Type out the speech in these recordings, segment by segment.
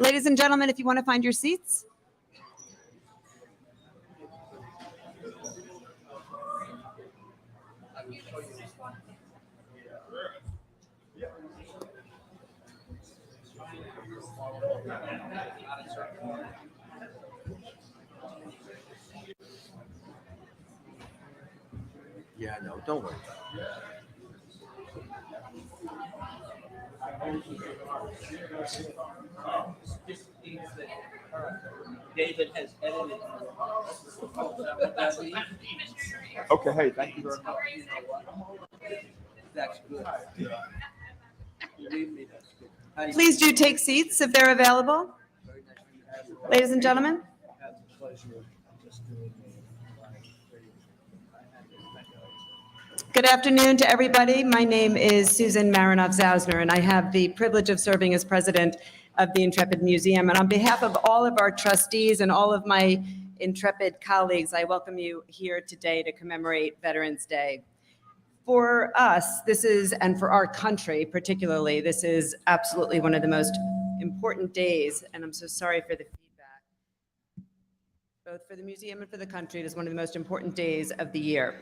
Ladies and gentlemen, if you want to find your seats. Yeah, no, don't worry. David has edited. Okay, hey, thank you very much. That's good. Believe me, that's good. How do you- Please do take seats if they're available. Very nice to have you. Ladies and gentlemen. I have the pleasure of just doing Good afternoon to everybody. My name is Susan Marinoff-Zausner, and I have the privilege of serving as president of the Intrepid Museum. And on behalf of all of our trustees and all of my Intrepid colleagues, I welcome you here today to commemorate Veterans Day. For us, this is, and for our country particularly, this is absolutely one of the most important days, and I'm so sorry for the feedback. Both for the museum and for the country, it is one of the most important days of the year.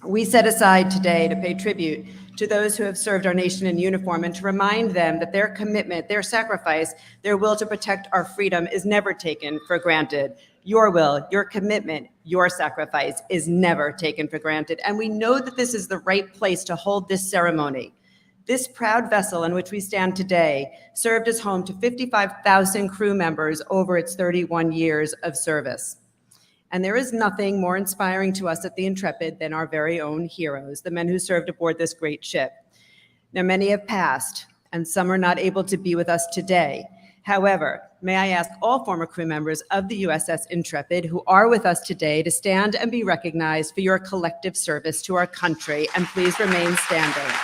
We set aside today to pay tribute to those who have served our nation in uniform and to remind them that their commitment, their sacrifice, their will to protect our freedom is never taken for granted. Your will, your commitment, your sacrifice is never taken for granted. And we know that this is the right place to hold this ceremony. This proud vessel in which we stand today served as home to 55,000 crew members over its 31 years of service. And there is nothing more inspiring to us at the Intrepid than our very own heroes, the men who served aboard this great ship. Now, many have passed, and some are not able to be with us today. However, may I ask all former crew members of the USS Intrepid who are with us today to stand and be recognized for your collective service to our country, and please remain standing.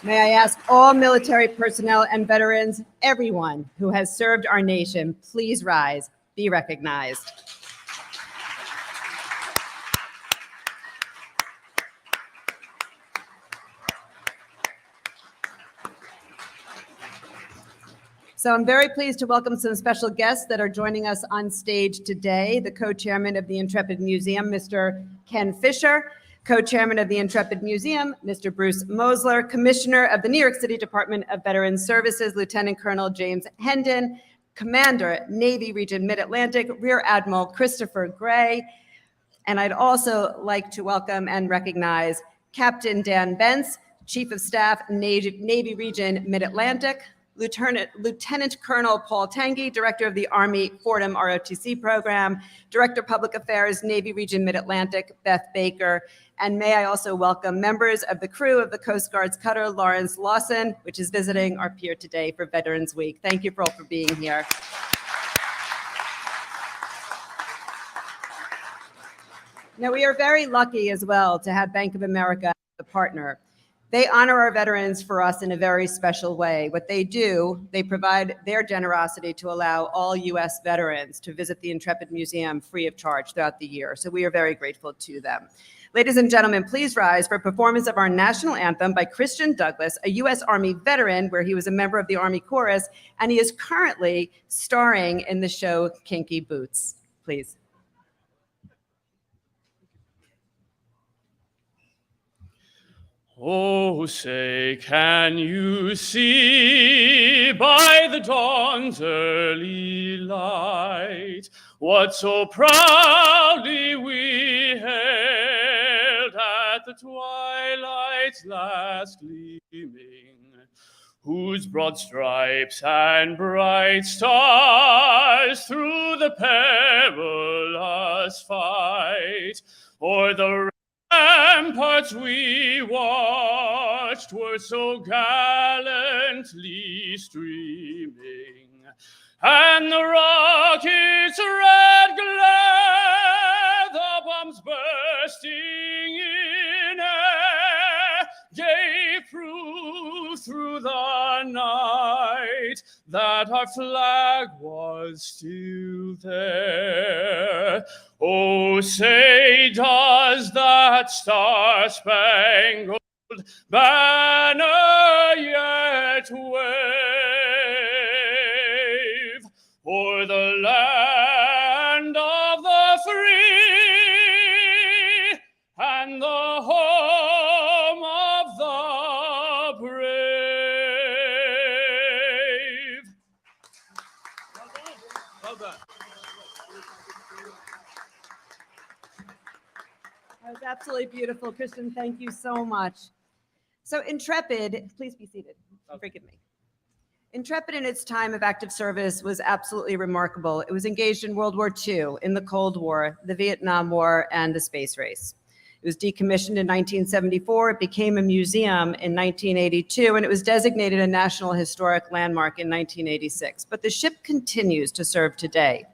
May I ask all military personnel and veterans, everyone who has served our nation, please rise, be recognized. So I'm very pleased to welcome some special guests that are joining us on stage today. The co-chairman of the Intrepid Museum, Mr. Ken Fisher, co-chairman of the Intrepid Museum, Mr. Bruce Mosler, commissioner of the New York City Department of Veterans Services, Lieutenant Colonel James Hendon, Commander, Navy Region Mid-Atlantic, Rear Admiral Christopher Gray. And I'd also like to welcome and recognize Captain Dan Bentz, Chief of Staff, Navy Region Mid-Atlantic, Lieutenant Colonel Paul Tanguy, Director of the Army Fordham ROTC Program, Director Public Affairs, Navy Region Mid-Atlantic, Beth Baker, and may I also welcome members of the crew of the Coast Guard's cutter Lawrence Lawson, which is visiting our pier today for Veterans Week. Thank you for all for being here. Now, we are very lucky as well to have Bank of America as a partner. They honor our veterans for us in a very special way. What they do, they provide their generosity to allow all U.S. veterans to visit the Intrepid Museum free of charge throughout the year. So we are very grateful to them. Ladies and gentlemen, please rise for a performance of our national anthem by Christian Douglas, a U.S. Army veteran where he was a member of the Army Chorus, and he is currently starring in the show Kinky Boots. Please. Oh, say, can you see by the dawn's early light what so proudly we hailed at the twilight's last gleaming, whose broad stripes and bright stars through the perilous fight o'er the ramparts we watched were so gallantly streaming, and the rocket's red glare, the bombs bursting in air, gave proof through the night that our flag was still there. Oh, say does that star-spangled banner yet wave o'er the land of the free and the home of the brave? Well done. That was absolutely beautiful. Christian, thank you so much. So Intrepid, please be seated. Forgive me. Intrepid in its time of active service was absolutely remarkable. It was engaged in World War II, in the Cold War, the Vietnam War, and the space race. It was decommissioned in 1974. It became a museum in 1982, and it was designated a National Historic Landmark in 1986. But the ship continues to serve today.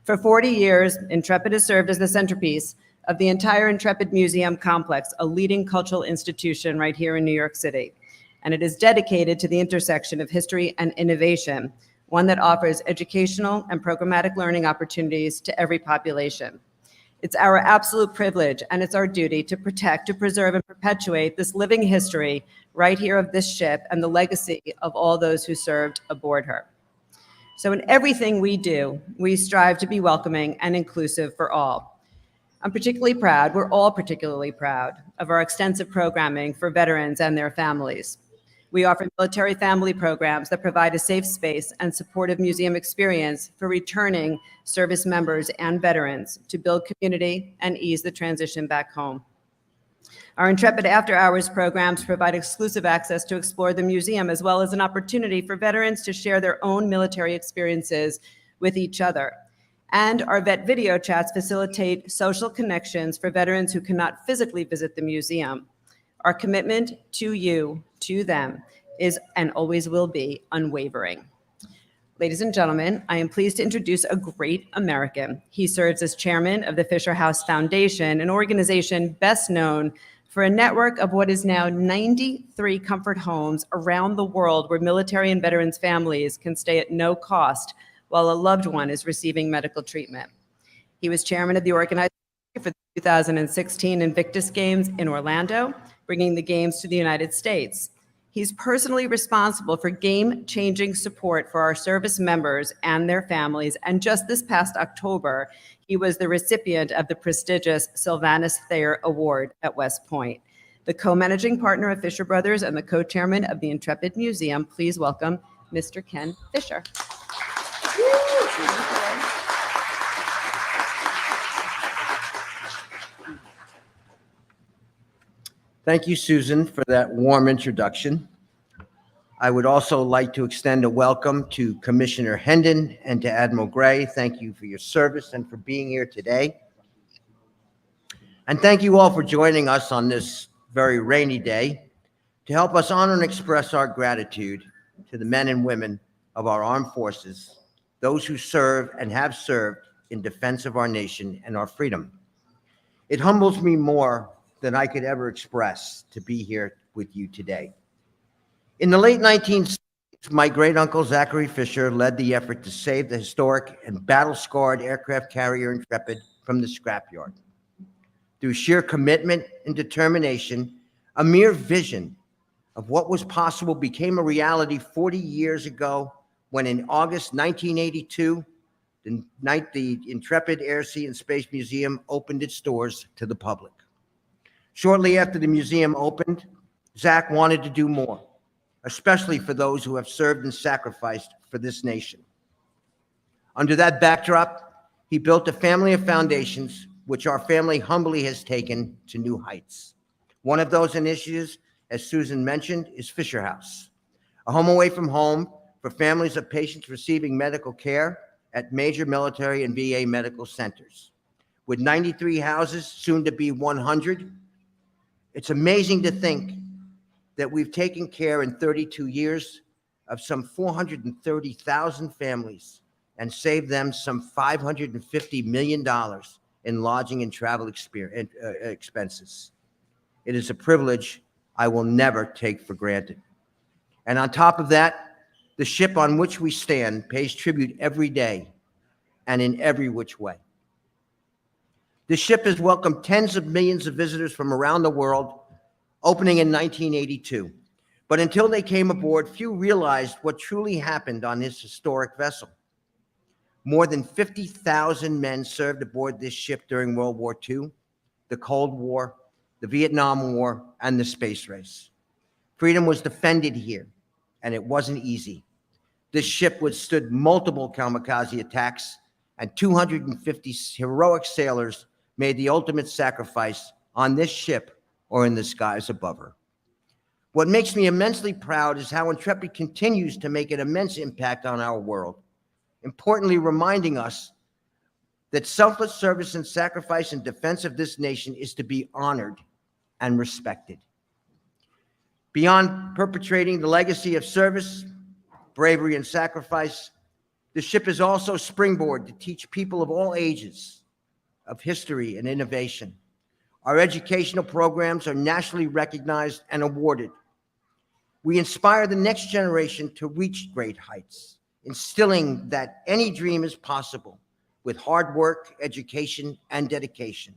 For 40 years, Intrepid has served as the centerpiece of the entire Intrepid Museum complex, a leading cultural institution right here in New York City. And it is dedicated to the intersection of history and innovation, one that offers educational and programmatic learning opportunities to every population. It's our absolute privilege and it's our duty to protect, to preserve, and perpetuate this living history right here of this ship and the legacy of all those who served aboard her. So in everything we do, we strive to be welcoming and inclusive for all. I'm particularly proud, we're all particularly proud, of our extensive programming for veterans and their families. We offer military family programs that provide a safe space and supportive museum experience for returning service members and veterans to build community and ease the transition back home. Our Intrepid After Hours programs provide exclusive access to explore the museum, as well as an opportunity for veterans to share their own military experiences with each other. And our vet video chats facilitate social connections for veterans who cannot physically visit the museum. Our commitment to you, to them, is and always will be unwavering. Ladies and gentlemen, I am pleased to introduce a great American. He serves as chairman of the Fisher House Foundation, an organization best known for a network of what is now 93 comfort homes around the world where military and veterans families can stay at no cost while a loved one is receiving medical treatment. He was chairman of the organizing for the 2016 Invictus Games in Orlando, bringing the games to the United States. He's personally responsible for game-changing support for our service members and their families, and just this past October, he was the recipient of the prestigious Sylvanus Thayer Award at West Point. The co-managing partner of Fisher Brothers and the co-chairman of the Intrepid Museum, please welcome Mr. Ken Fisher. Thank you, Susan, for that warm introduction. I would also like to extend a welcome to Commissioner Hendon and to Admiral Gray. Thank you for your service and for being here today. And thank you all for joining us on this very rainy day to help us honor and express our gratitude to the men and women of our armed forces, those who serve and have served in defense of our nation and our freedom. It humbles me more than I could ever express to be here with you today. In the late 1960s, my great-uncle Zachary Fisher led the effort to save the historic and battle-scarred aircraft carrier Intrepid from the scrapyard. Through sheer commitment and determination, a mere vision of what was possible became a reality 40 years ago when in August 1982, the Intrepid Air, Sea, and Space Museum opened its doors to the public. Shortly after the museum opened, Zach wanted to do more, especially for those who have served and sacrificed for this nation. Under that backdrop, he built a family of foundations, which our family humbly has taken to new heights. One of those initiatives, as Susan mentioned, is Fisher House, a home away from home for families of patients receiving medical care at major military and VA medical centers. With 93 houses, soon to be 100, it's amazing to think that we've taken care in 32 years of some 430,000 families and saved them some $550 million in lodging and travel expenses. It is a privilege I will never take for granted. And on top of that, the ship on which we stand pays tribute every day and in every which way. The ship has welcomed tens of millions of visitors from around the world, opening in 1982. But until they came aboard, few realized what truly happened on this historic vessel. More than 50,000 men served aboard this ship during World War II, the Cold War, the Vietnam War, and the space race. Freedom was defended here, and it wasn't easy. This ship withstood multiple kamikaze attacks, and 250 heroic sailors made the ultimate sacrifice on this ship or in the skies above her. What makes me immensely proud is how Intrepid continues to make an immense impact on our world, importantly reminding us that selfless service and sacrifice in defense of this nation is to be honored and respected. Beyond perpetrating the legacy of service, bravery, and sacrifice, the ship is also a springboard to teach people of all ages of history and innovation. Our educational programs are nationally recognized and awarded. We inspire the next generation to reach great heights, instilling that any dream is possible with hard work, education, and dedication.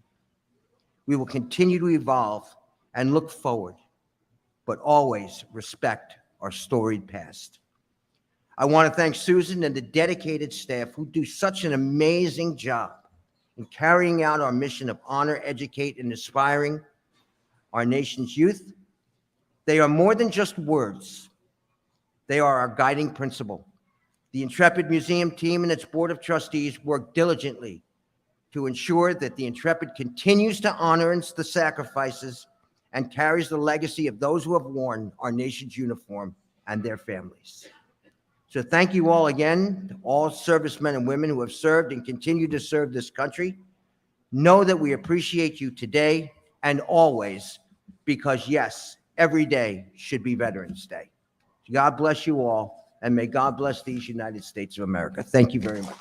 We will continue to evolve and look forward, but always respect our storied past. I want to thank Susan and the dedicated staff who do such an amazing job in carrying out our mission of honor, educate, and inspiring our nation's youth. They are more than just words. They are our guiding principle. The Intrepid Museum team and its Board of Trustees work diligently to ensure that the Intrepid continues to honor the sacrifices and carries the legacy of those who have worn our nation's uniform and their families. So thank you all again, to all servicemen and women who have served and continue to serve this country. Know that we appreciate you today and always, because yes, every day should be Veterans Day. God bless you all, and may God bless these United States of America. Thank you very much.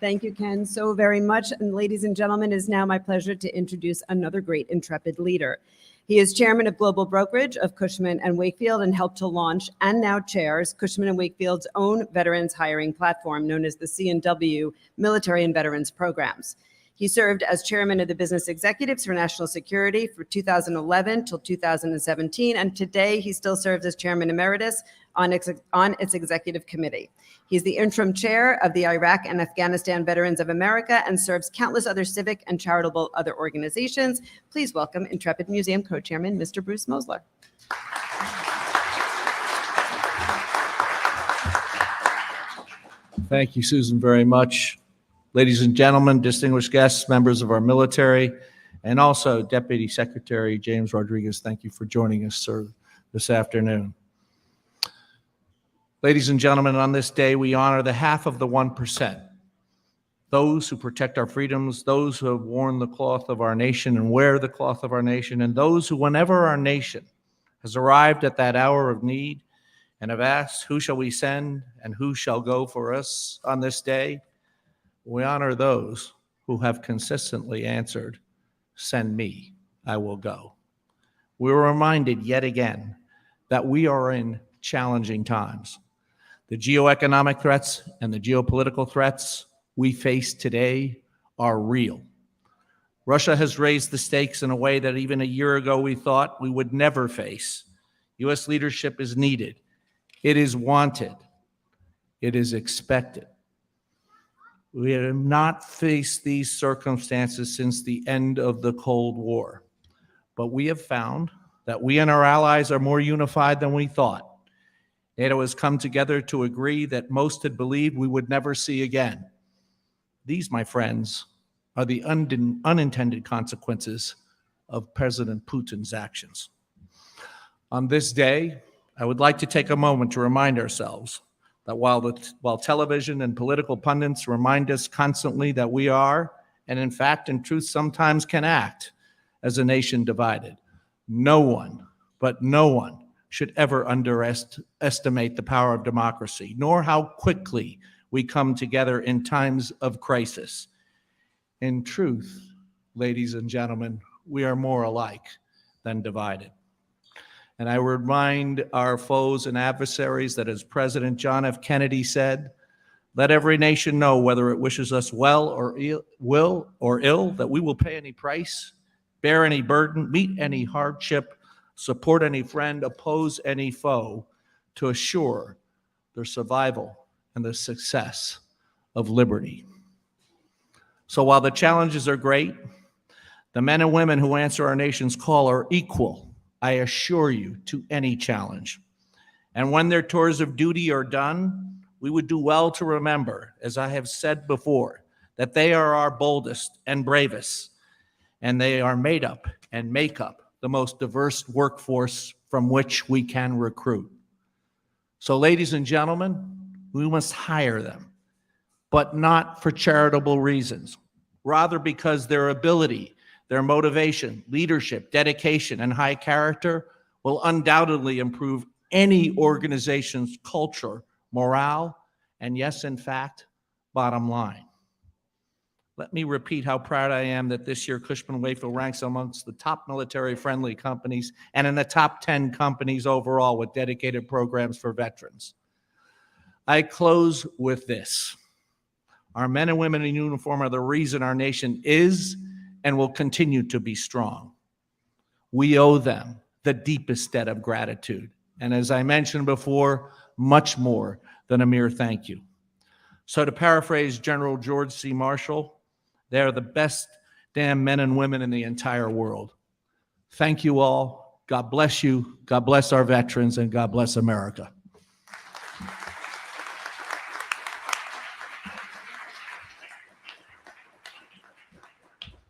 Thank you, Ken, so very much. And ladies and gentlemen, it is now my pleasure to introduce another great Intrepid leader. He is chairman of global brokerage of Cushman & Wakefield and helped to launch and now chairs Cushman & Wakefield's own veterans hiring platform known as the C&W Military and Veterans Programs. He served as chairman of the Business Executives for National Security for 2011 till 2017, and today he still serves as chairman emeritus on its executive committee. He's the interim chair of the Iraq and Afghanistan Veterans of America and serves countless other civic and charitable other organizations. Please welcome Intrepid Museum co-chairman, Mr. Bruce Mosler. Thank you, Susan, very much. Ladies and gentlemen, distinguished guests, members of our military, and also Deputy Secretary James Rodriguez, thank you for joining us, sir, this afternoon. Ladies and gentlemen, on this day, we honor the half of the 1%, those who protect our freedoms, those who have worn the cloth of our nation and wear the cloth of our nation, and those who, whenever our nation has arrived at that hour of need and have asked, who shall we send and who shall go for us on this day? We honor those who have consistently answered, send me, I will go. We're reminded yet again that we are in challenging times. The geoeconomic threats and the geopolitical threats we face today are real. Russia has raised the stakes in a way that even a year ago we thought we would never face. U.S. leadership is needed. It is wanted. It is expected. We have not faced these circumstances since the end of the Cold War, but we have found that we and our allies are more unified than we thought. NATO has come together to agree that most had believed we would never see again. These, my friends, are the unintended consequences of President Putin's actions. On this day, I would like to take a moment to remind ourselves that while television and political pundits remind us constantly that we are, and in fact, in truth, sometimes can act as a nation divided, no one, but no one, should ever underestimate the power of democracy, nor how quickly we come together in times of crisis. In truth, ladies and gentlemen, we are more alike than divided. And I remind our foes and adversaries that, as President John F. Kennedy said, let every nation know, whether it wishes us well or ill, that we will pay any price, bear any burden, meet any hardship, support any friend, oppose any foe, to assure their survival and the success of liberty. So while the challenges are great, the men and women who answer our nation's call are equal, I assure you, to any challenge. And when their tours of duty are done, we would do well to remember, as I have said before, that they are our boldest and bravest, and they are made up and make up the most diverse workforce from which we can recruit. So, ladies and gentlemen, we must hire them, but not for charitable reasons, rather because their ability, their motivation, leadership, dedication, and high character will undoubtedly improve any organization's culture, morale, and yes, in fact, bottom line. Let me repeat how proud I am that this year Cushman & Wakefield ranks amongst the top military-friendly companies and in the top 10 companies overall with dedicated programs for veterans. I close with this. Our men and women in uniform are the reason our nation is and will continue to be strong. We owe them the deepest debt of gratitude. And as I mentioned before, much more than a mere thank you. So to paraphrase General George C. Marshall, they're the best damn men and women in the entire world. Thank you all. God bless you. God bless our veterans, and God bless America.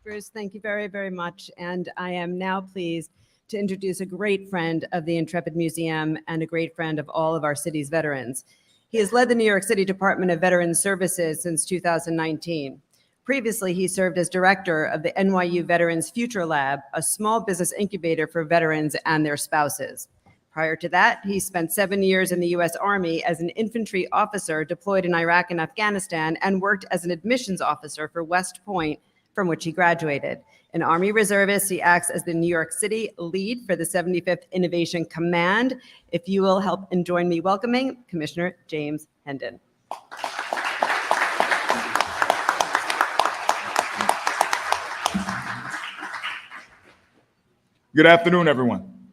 Bruce, thank you very, very much. And I am now pleased to introduce a great friend of the Intrepid Museum and a great friend of all of our city's veterans. He has led the New York City Department of Veterans Services since 2019. Previously, he served as director of the NYU Veterans Future Lab, a small business incubator for veterans and their spouses. Prior to that, he spent 7 years in the U.S. Army as an infantry officer deployed in Iraq and Afghanistan, and worked as an admissions officer for West Point, from which he graduated. An Army reservist, he acts as the New York City lead for the 75th Innovation Command. If you will help and join me welcoming Commissioner James Hendon. Good afternoon, everyone.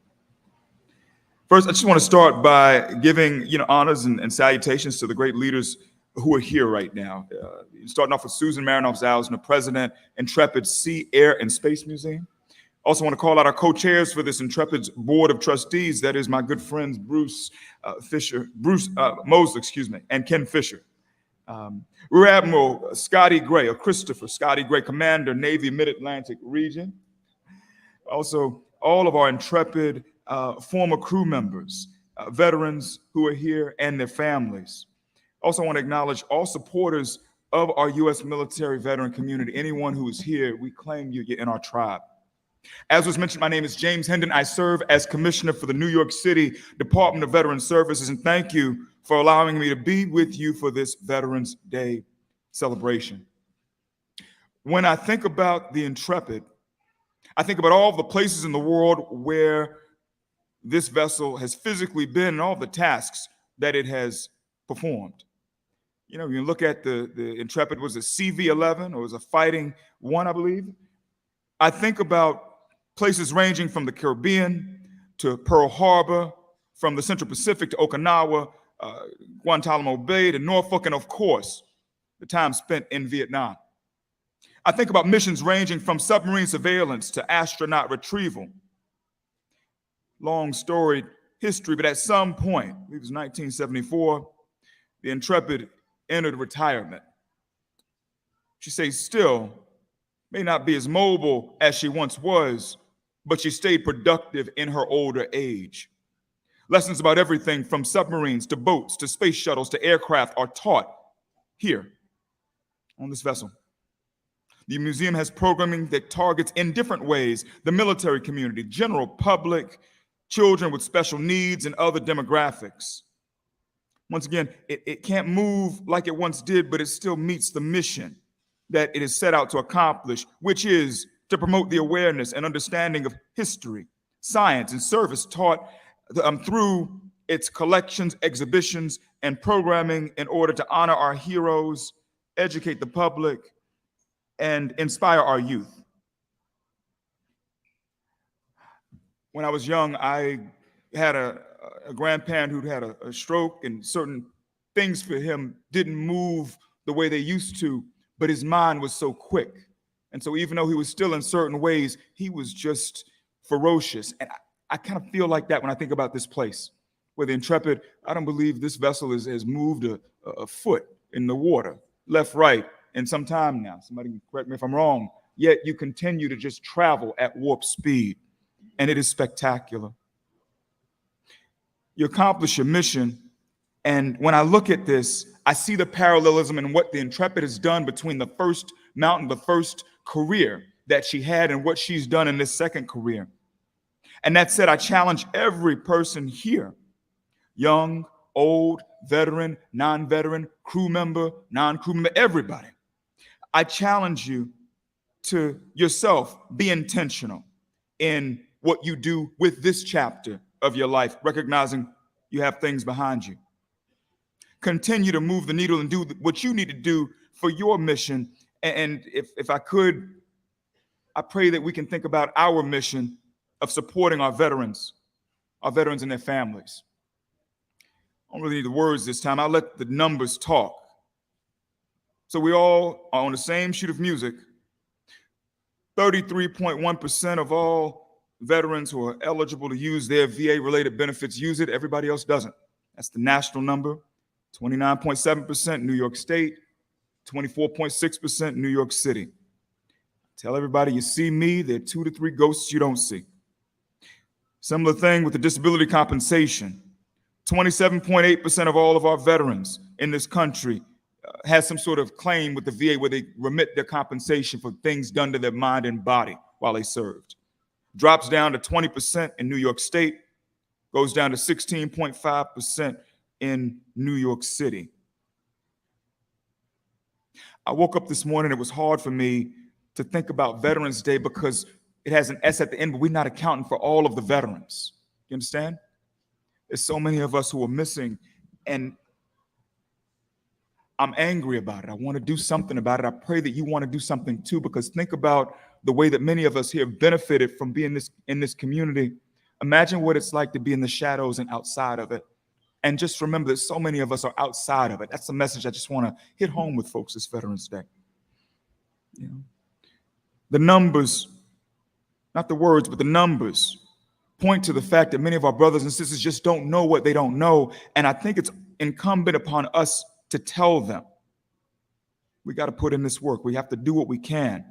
First, I just want to start by giving honors and salutations to the great leaders who are here right now. Starting off with Susan Marinoff-Zausner, President, Intrepid Sea, Air, and Space Museum. Also want to call out our co-chairs for this Intrepid's Board of Trustees. That is my good friends Bruce Mosley, and Ken Fisher. Rear Admiral Scotty Gray, or Christopher Scotty Gray, Commander, Navy Mid-Atlantic Region. Also, all of our Intrepid former crew members, veterans who are here, and their families. Also want to acknowledge all supporters of our U.S. military veteran community. Anyone who is here, we claim you're in our tribe. As was mentioned, my name is James Hendon. I serve as commissioner for the New York City Department of Veterans Services, and thank you for allowing me to be with you for this Veterans Day celebration. When I think about the Intrepid, I think about all the places in the world where this vessel has physically been and all the tasks that it has performed. You look at the Intrepid was a CV-11, or was a Fighting One, I believe. I think about places ranging from the Caribbean to Pearl Harbor, from the Central Pacific to Okinawa, Guantanamo Bay to Norfolk, and of course, the time spent in Vietnam. I think about missions ranging from submarine surveillance to astronaut retrieval. Long storied history, but at some point, I believe it was 1974, the Intrepid entered retirement. She stays still, may not be as mobile as she once was, but she stayed productive in her older age. Lessons about everything from submarines to boats to space shuttles to aircraft are taught here on this vessel. The museum has programming that targets in different ways the military community, general public, children with special needs, and other demographics. Once again, it can't move like it once did, but it still meets the mission that it is set out to accomplish, which is to promote the awareness and understanding of history, science, and service taught through its collections, exhibitions, and programming in order to honor our heroes, educate the public, and inspire our youth. When I was young, I had a grandparent who'd had a stroke, and certain things for him didn't move the way they used to, but his mind was so quick. And so even though he was still in certain ways, he was just ferocious. And I kind of feel like that when I think about this place where the Intrepid, I don't believe this vessel has moved a foot in the water, left, right, in some time now. Somebody can correct me if I'm wrong. Yet you continue to just travel at warp speed, and it is spectacular. You accomplish your mission, and when I look at this, I see the parallelism in what the Intrepid has done between the first mountain, the first career that she had, and what she's done in this second career. And that said, I challenge every person here, young, old, veteran, non-veteran, crew member, non-crew member, everybody. I challenge you to yourself be intentional in what you do with this chapter of your life, recognizing you have things behind you. Continue to move the needle and do what you need to do for your mission. And if I could, I pray that we can think about our mission of supporting our veterans and their families. I don't really need the words this time. I'll let the numbers talk. So we all are on the same sheet of music. 33.1% of all veterans who are eligible to use their VA-related benefits use it. Everybody else doesn't. That's the national number. 29.7% New York State, 24.6% New York City. Tell everybody you see me, there are 2 to 3 ghosts you don't see. Similar thing with the disability compensation. 27.8% of all of our veterans in this country has some sort of claim with the VA where they remit their compensation for things done to their mind and body while they served. Drops down to 20% in New York State, goes down to 16.5% in New York City. I woke up this morning, it was hard for me to think about Veterans Day because it has an S at the end, but we're not accounting for all of the veterans. You understand? There's so many of us who are missing, and I'm angry about it. I want to do something about it. I pray that you want to do something too, because think about the way that many of us here have benefited from being in this community. Imagine what it's like to be in the shadows and outside of it. And just remember that so many of us are outside of it. That's a message I just want to hit home with folks this Veterans Day. You know, the numbers, not the words, but the numbers point to the fact that many of our brothers and sisters just don't know what they don't know. And I think it's incumbent upon us to tell them. We got to put in this work. We have to do what we can.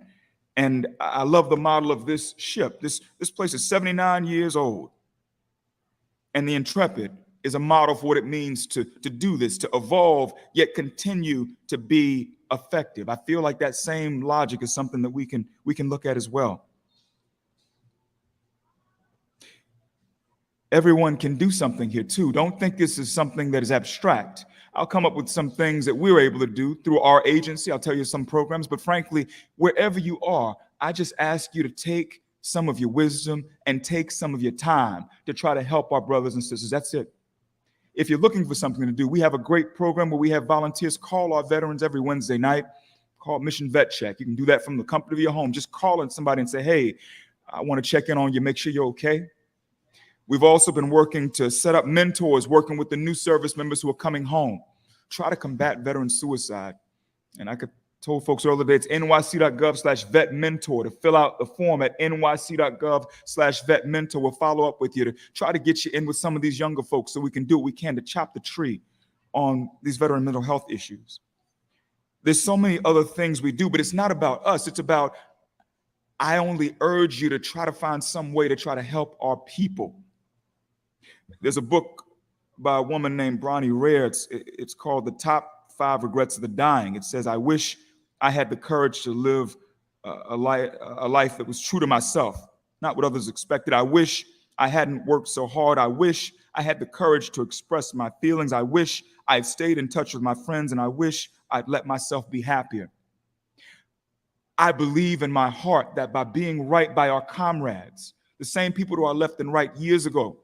And I love the model of this ship. This place is 79 years old. And the Intrepid is a model for what it means to do this, to evolve, yet continue to be effective. I feel like that same logic is something that we can look at as well. Everyone can do something here too. Don't think this is something that is abstract. I'll come up with some things that we're able to do through our agency. I'll tell you some programs, but frankly, wherever you are, I just ask you to take some of your wisdom and take some of your time to try to help our brothers and sisters. That's it. If you're looking for something to do, we have a great program where we have volunteers call our veterans every Wednesday night called Mission Vet Check. You can do that from the comfort of your home. Just call in somebody and say, hey, I want to check in on you, make sure you're okay. We've also been working to set up mentors, working with the new service members who are coming home, try to combat veteran suicide. And I told folks earlier today, it's nyc.gov/vetmentor to fill out the form at nyc.gov/vetmentor. We'll follow up with you to try to get you in with some of these younger folks so we can do what we can to chop the tree on these veteran mental health issues. There's so many other things we do, but it's not about us. It's about, I only urge you to try to find some way to try to help our people. There's a book by a woman named Bronnie Rare. It's called The Top 5 Regrets of the Dying. It says, I wish I had the courage to live a life that was true to myself, not what others expected. I wish I hadn't worked so hard. I wish I had the courage to express my feelings. I wish I'd stayed in touch with my friends, and I wish I'd let myself be happier. I believe in my heart that by being right by our comrades, the same people to our left and right years ago,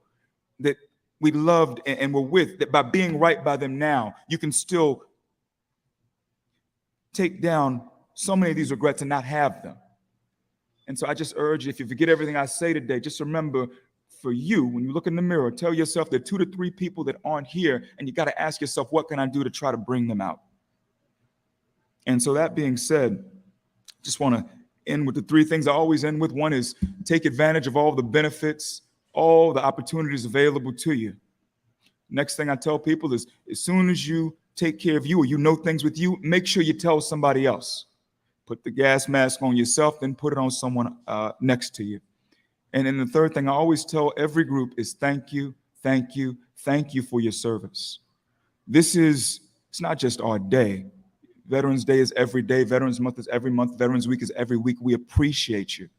that we loved and were with, that by being right by them now, you can still take down so many of these regrets and not have them. And so I just urge you, if you forget everything I say today, just remember, for you, when you look in the mirror, tell yourself there are 2 to 3 people that aren't here, and you got to ask yourself, what can I do to try to bring them out? And so that being said, just want to end with the 3 things I always end with. One is take advantage of all the benefits, all the opportunities available to you. Next thing I tell people is, as soon as you take care of you or you know things with you, make sure you tell somebody else. Put the gas mask on yourself, then put it on someone next to you. And then the third thing I always tell every group is thank you, thank you, thank you for your service. It's not just our day. Veterans Day is every day. Veterans Month is every month. Veterans Week is every week. We appreciate you.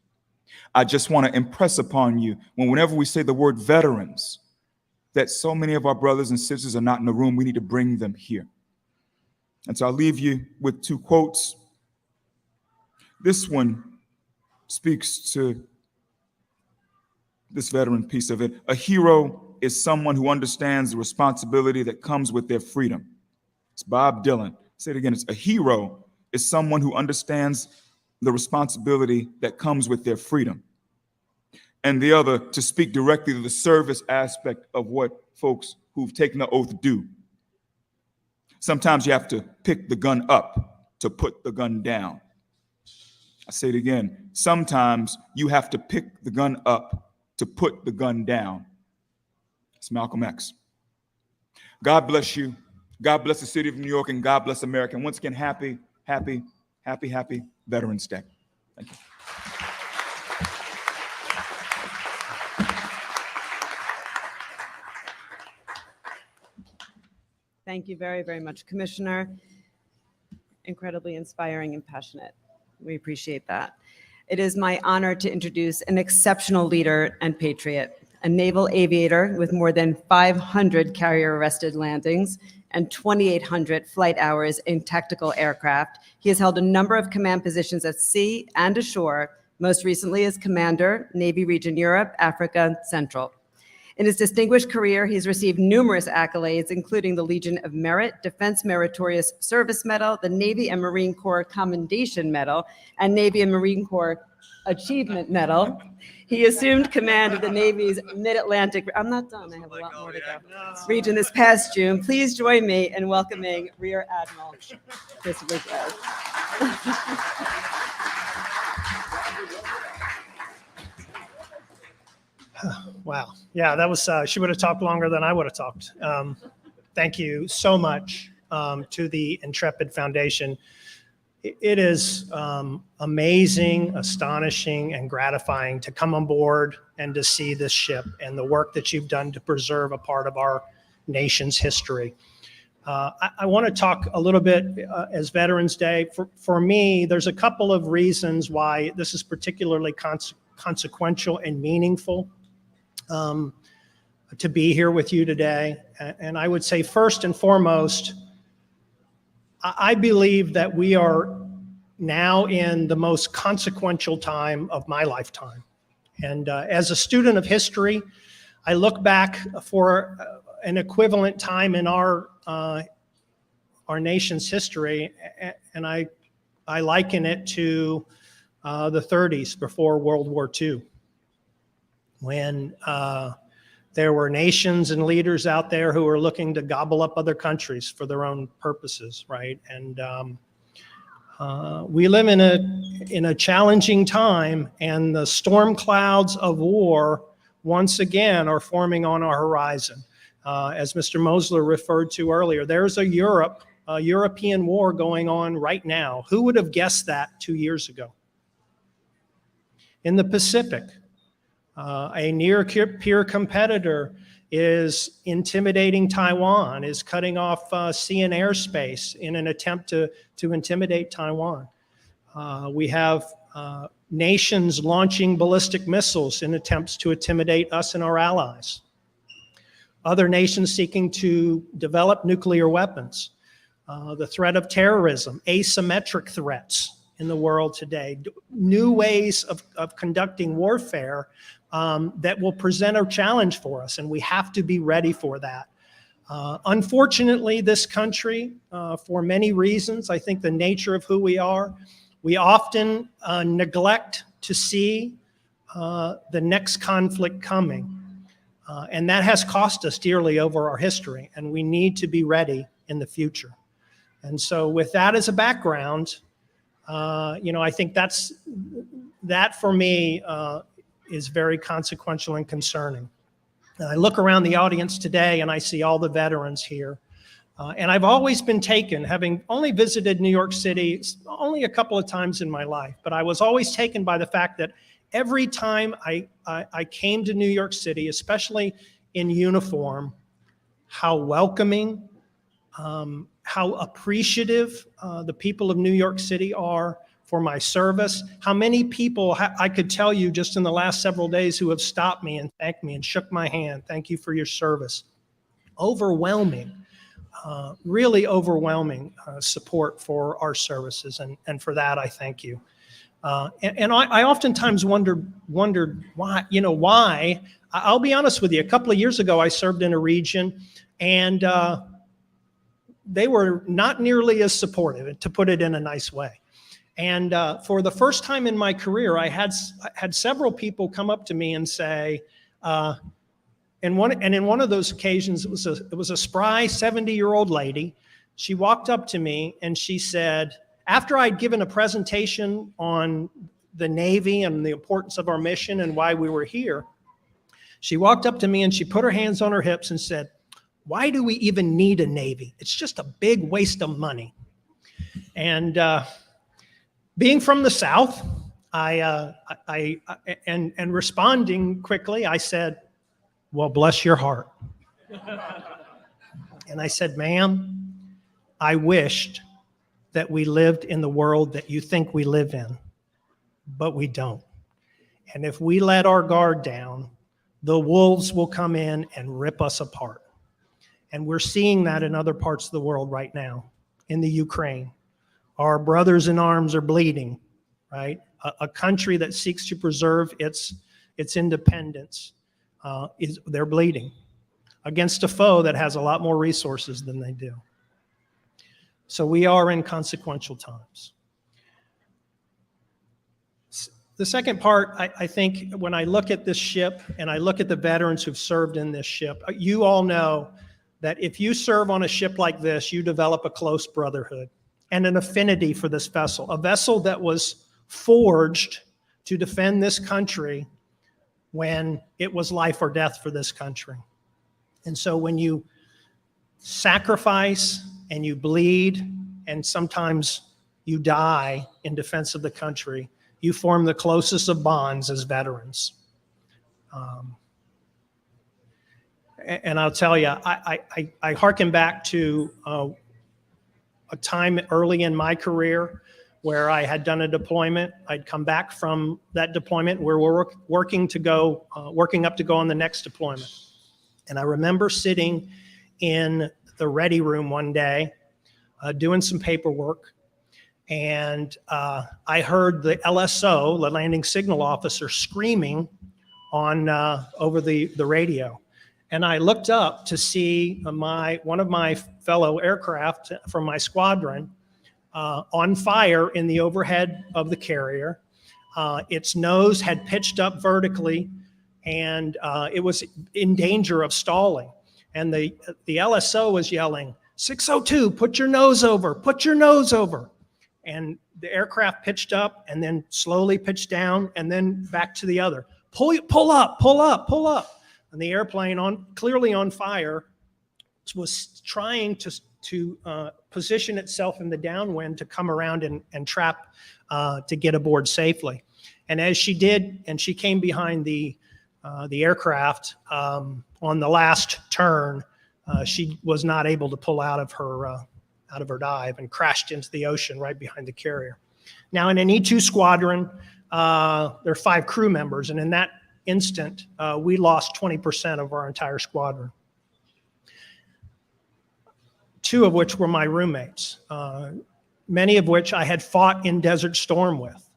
I just want to impress upon you, whenever we say the word veterans, that so many of our brothers and sisters are not in the room. We need to bring them here. And so I'll leave you with 2 quotes. This one speaks to this veteran piece of it. A hero is someone who understands the responsibility that comes with their freedom. It's Bob Dylan. Say it again. It's a hero is someone who understands the responsibility that comes with their freedom. And the other, to speak directly to the service aspect of what folks who've taken the oath do. Sometimes you have to pick the gun up to put the gun down. I say it again. Sometimes you have to pick the gun up to put the gun down. It's Malcolm X. God bless you. God bless the city of New York, and God bless America. And once again, happy Veterans Day. Thank you. Thank you very, very much, Commissioner. Incredibly inspiring and passionate. We appreciate that. It is my honor to introduce an exceptional leader and patriot, a naval aviator with more than 500 carrier-arrested landings and 2,800 flight hours in tactical aircraft. He has held a number of command positions at sea and ashore, most recently as Commander, Navy Region Europe, Africa, and Central. In his distinguished career, he's received numerous accolades, including the Legion of Merit, Defense Meritorious Service Medal, the Navy and Marine Corps Commendation Medal, and Navy and Marine Corps Achievement Medal. He assumed command of the Navy's Mid-Atlantic, I'm not done, I have a lot more to go, region this past June. Please join me in welcoming Rear Admiral Christopher Gray. Wow. Yeah, that was, she would have talked longer than I would have talked. Thank you so much to the Intrepid Foundation. It is amazing, astonishing, and gratifying to come on board and to see this ship and the work that you've done to preserve a part of our nation's history. I want to talk a little bit as Veterans Day. For me, there's a couple of reasons why this is particularly consequential and meaningful to be here with you today. And I would say first and foremost, I believe that we are now in the most consequential time of my lifetime. And as a student of history, I look back for an equivalent time in our nation's history, and I liken it to the 30s before World War II, when there were nations and leaders out there who were looking to gobble up other countries for their own purposes, right? And we live in a challenging time, and the storm clouds of war once again are forming on our horizon. As Mr. Mosler referred to earlier, there's a European war going on right now. Who would have guessed that 2 years ago? In the Pacific, a near-peer competitor is intimidating Taiwan, is cutting off sea and airspace in an attempt to intimidate Taiwan. We have nations launching ballistic missiles in attempts to intimidate us and our allies. Other nations seeking to develop nuclear weapons. The threat of terrorism, asymmetric threats in the world today, new ways of conducting warfare that will present a challenge for us, and we have to be ready for that. Unfortunately, this country, for many reasons, I think the nature of who we often neglect to see the next conflict coming. And that has cost us dearly over our history, and we need to be ready in the future. And so with that as a background, I think that for me is very consequential and concerning. And I look around the audience today and I see all the veterans here. And I've always been taken, having only visited New York City only a couple of times in my life, but I was always taken by the fact that every time I came to New York City, especially in uniform, how welcoming, how appreciative the people of New York City are for my service. How many people I could tell you just in the last several days who have stopped me and thanked me and shook my hand. Thank you for your service. Overwhelming, really overwhelming support for our services. And for that, I thank you. And I oftentimes wondered why. I'll be honest with you. A couple of years ago, I served in a region, and they were not nearly as supportive, to put it in a nice way. And for the first time in my career, I had several people come up to me and say, and in one of those occasions, it was a spry 70-year-old lady. She walked up to me and she said, after I'd given a presentation on the Navy and the importance of our mission and why we were here, she walked up to me and she put her hands on her hips and said, "Why do we even need a Navy? It's just a big waste of money." And being from the South, and responding quickly, I said, "Well, bless your heart." And I said, "Ma'am, I wished that we lived in the world that you think we live in, but we don't. And if we let our guard down, the wolves will come in and rip us apart." And we're seeing that in other parts of the world right now, in the Ukraine. Our brothers in arms are bleeding, right? A country that seeks to preserve its independence, they're bleeding against a foe that has a lot more resources than they do. So we are in consequential times. The second part, I think, when I look at this ship and I look at the veterans who've served in this ship, you all know that if you serve on a ship like this, you develop a close brotherhood and an affinity for this vessel, a vessel that was forged to defend this country when it was life or death for this country. And so when you sacrifice and you bleed and sometimes you die in defense of the country, you form the closest of bonds as veterans. And I'll tell you, I hearken back to a time early in my career where I had done a deployment. I'd come back from that deployment where we're working up to go on the next deployment. And I remember sitting in the ready room one day doing some paperwork, and I heard the LSO, the landing signal officer, screaming on over the radio. And I looked up to see one of my fellow aircraft from my squadron on fire in the overhead of the carrier. Its nose had pitched up vertically, and it was in danger of stalling. And the LSO was yelling, "602, put your nose over, put your nose over." And the aircraft pitched up and then slowly pitched down and then back to the other. Pull up, pull up, pull up. And the airplane, clearly on fire, was trying to position itself in the downwind to come around and trap to get aboard safely. And as she did, and she came behind the aircraft on the last turn, she was not able to pull out of her dive and crashed into the ocean right behind the carrier. Now, in an E-2 squadron, there are 5 crew members, and in that instant, we lost 20% of our entire squadron. 2 of which were my roommates, many of which I had fought in Desert Storm with.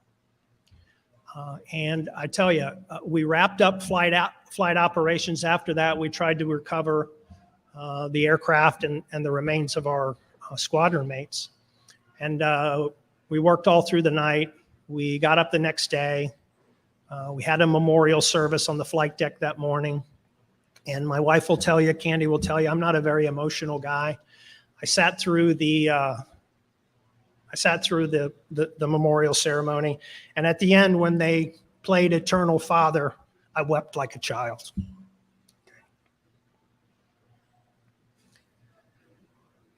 And I tell you, we wrapped up flight operations. After that, we tried to recover the aircraft and the remains of our squadron mates. And we worked all through the night. We got up the next day. We had a memorial service on the flight deck that morning. And my wife will tell you, Candy will tell you, I'm not a very emotional guy. I sat through the memorial ceremony, and at the end, when they played Eternal Father, I wept like a child.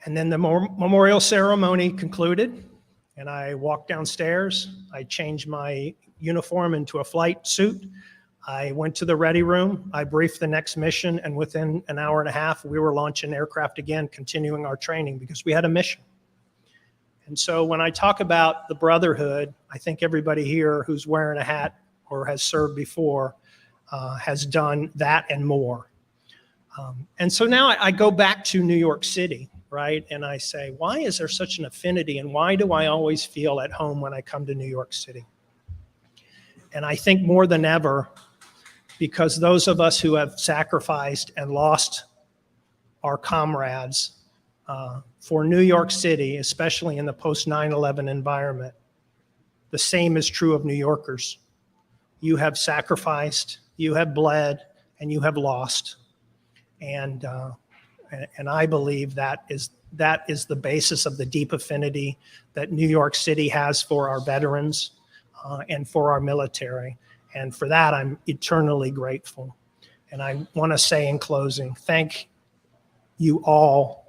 And then the memorial ceremony concluded, and I walked downstairs. I changed my uniform into a flight suit. I went to the ready room. I briefed the next mission, and within an hour and a half, we were launching aircraft again, continuing our training because we had a mission. And so when I talk about the brotherhood, I think everybody here who's wearing a hat or has served before has done that and more. And so now I go back to New York City, right? And I say, why is there such an affinity, and why do I always feel at home when I come to New York City? And I think more than ever, because those of us who have sacrificed and lost our comrades for New York City, especially in the post 9/11 environment, the same is true of New Yorkers. You have sacrificed, you have bled, and you have lost. And I believe that is the basis of the deep affinity that New York City has for our veterans and for our military. And for that, I'm eternally grateful. And I want to say in closing, thank you all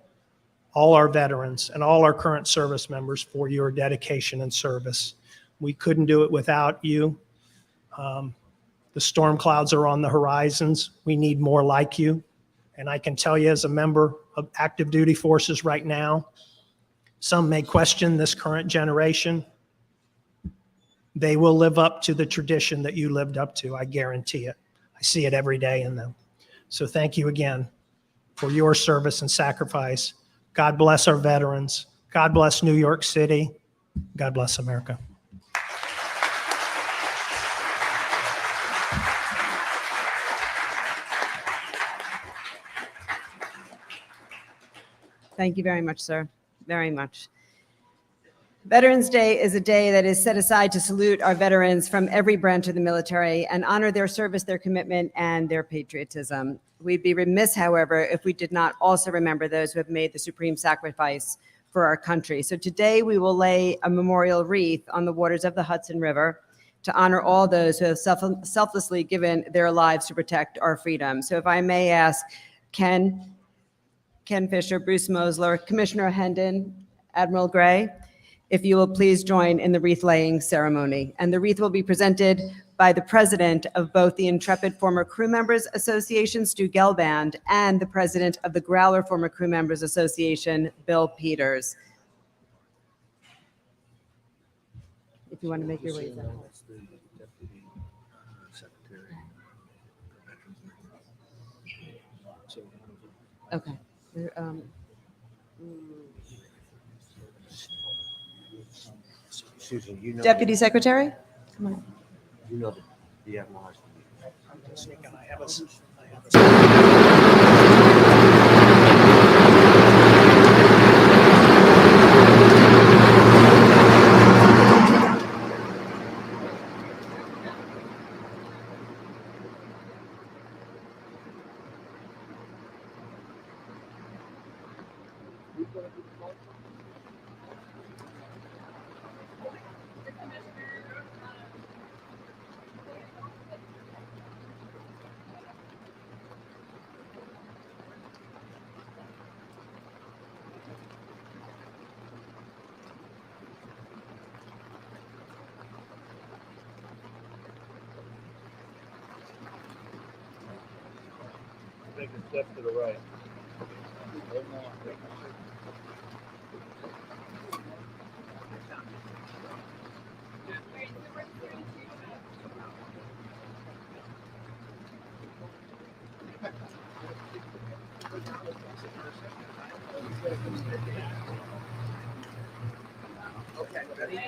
our veterans and all our current service members for your dedication and service. We couldn't do it without you. The storm clouds are on the horizons. We need more like you. And I can tell you as a member of active duty forces right now, some may question this current generation. They will live up to the tradition that you lived up to. I guarantee it. I see it every day in them. So thank you again for your service and sacrifice. God bless our veterans. God bless New York City. God bless America. Thank you very much, sir. Very much. Veterans Day is a day that is set aside to salute our veterans from every branch of the military and honor their service, their commitment, and their patriotism. We'd be remiss, however, if we did not also remember those who have made the supreme sacrifice for our country. So today we will lay a memorial wreath on the waters of the Hudson River to honor all those who have selflessly given their lives to protect our freedom. So if I may ask Ken Fisher, Bruce Mosler, Commissioner Hendon, Admiral Gray, if you will please join in the wreath-laying ceremony. And the wreath will be presented by the president of both the Intrepid Former Crew Members Association, Stu Gelband, and the president of the Growler Former Crew Members Association, Bill Peters. If you want to make your way down. Okay. Susan, you know. Deputy Secretary? Come on. You know the Admiral has to Take a step to the right. Okay, ready?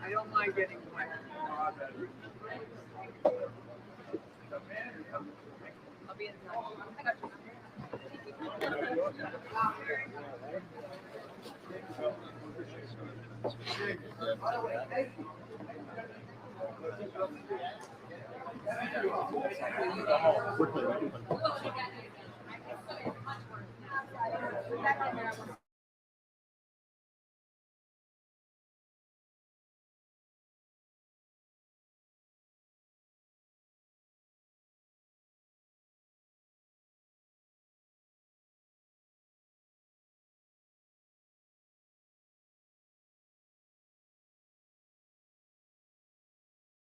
I don't mind getting wet. I'll be in touch. I got you.